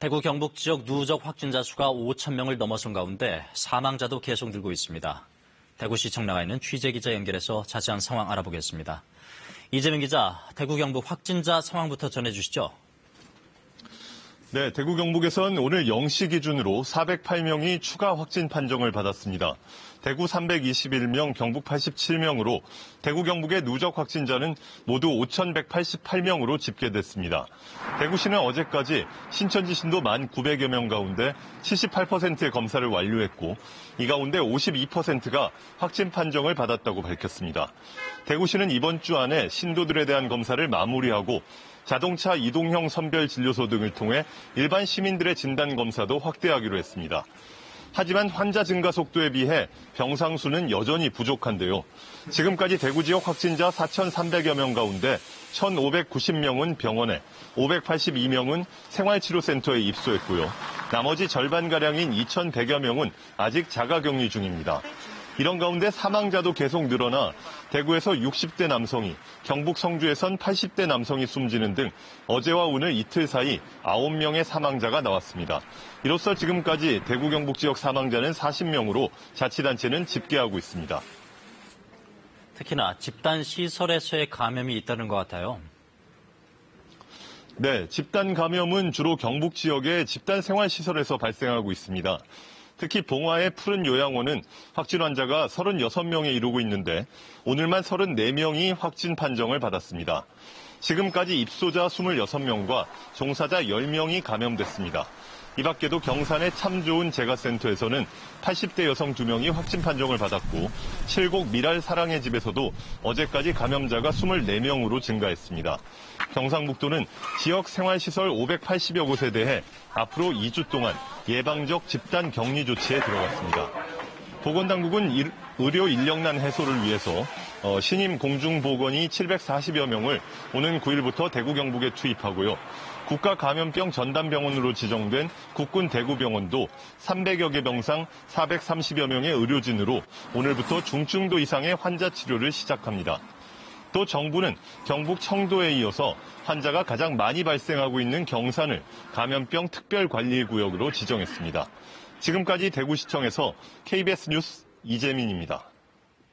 대구 경북 지역 누적 확진자 수가 5천 명을 넘어선 가운데 사망자도 계속 늘고 있습니다. 대구시청 나가 있는 취재기자 연결해서 자세한 상황 알아보겠습니다. 이재명 기자, 대구 경북 확진자 상황부터 전해주시죠. 네, 대구 경북에선 오늘 0시 기준으로 408명이 추가 확진 판정을 받았습니다. 대구 321명, 경북 87명으로 대구 경북의 누적 확진자는 모두 5,188명으로 집계됐습니다. 대구시는 어제까지 신천지 신도 1,900여 명 가운데 78%의 검사를 완료했고 이 가운데 52%가 확진 판정을 받았다고 밝혔습니다. 대구시는 이번 주 안에 신도들에 대한 검사를 마무리하고 자동차 이동형 선별진료소 등을 통해 일반 시민들의 진단검사도 확대하기로 했습니다. 하지만 환자 증가 속도에 비해 병상 수는 여전히 부족한데요. 지금까지 대구 지역 확진자 4,300여 명 가운데 1,590명은 병원에, 582명은 생활치료센터에 입소했고요. 나머지 절반가량인 2,100여 명은 아직 자가격리 중입니다. 이런 가운데 사망자도 계속 늘어나 대구에서 60대 남성이, 경북 성주에선 80대 남성이 숨지는 등 어제와 오늘 이틀 사이 9명의 사망자가 나왔습니다. 이로써 지금까지 대구 경북 지역 사망자는 40명으로 자치단체는 집계하고 있습니다. 특히나 집단 시설에서의 감염이 있다는 것 같아요. 네, 집단 감염은 주로 경북 지역의 집단 생활시설에서 발생하고 있습니다. 특히 봉화의 푸른 요양원은 확진 환자가 36명에 이르고 있는데 오늘만 34명이 확진 판정을 받았습니다. 지금까지 입소자 26명과 종사자 10명이 감염됐습니다. 이 밖에도 경산의 참 좋은 재가센터에서는 80대 여성 2명이 확진 판정을 받았고 칠곡 미랄 사랑의 집에서도 어제까지 감염자가 24명으로 증가했습니다. 경상북도는 지역 생활시설 580여 곳에 대해 앞으로 2주 동안 예방적 집단 격리 조치에 들어갔습니다. 보건당국은 의료 인력난 해소를 위해서 신임 공중보건의 740여 명을 오는 9일부터 대구 경북에 투입하고요. 국가감염병 전담병원으로 지정된 국군 대구병원도 300여 개 병상 430여 명의 의료진으로 오늘부터 중증도 이상의 환자 치료를 시작합니다. 또 정부는 경북 청도에 이어서 환자가 가장 많이 발생하고 있는 경산을 감염병 특별관리구역으로 지정했습니다. 지금까지 대구시청에서 KBS 뉴스 이재민입니다.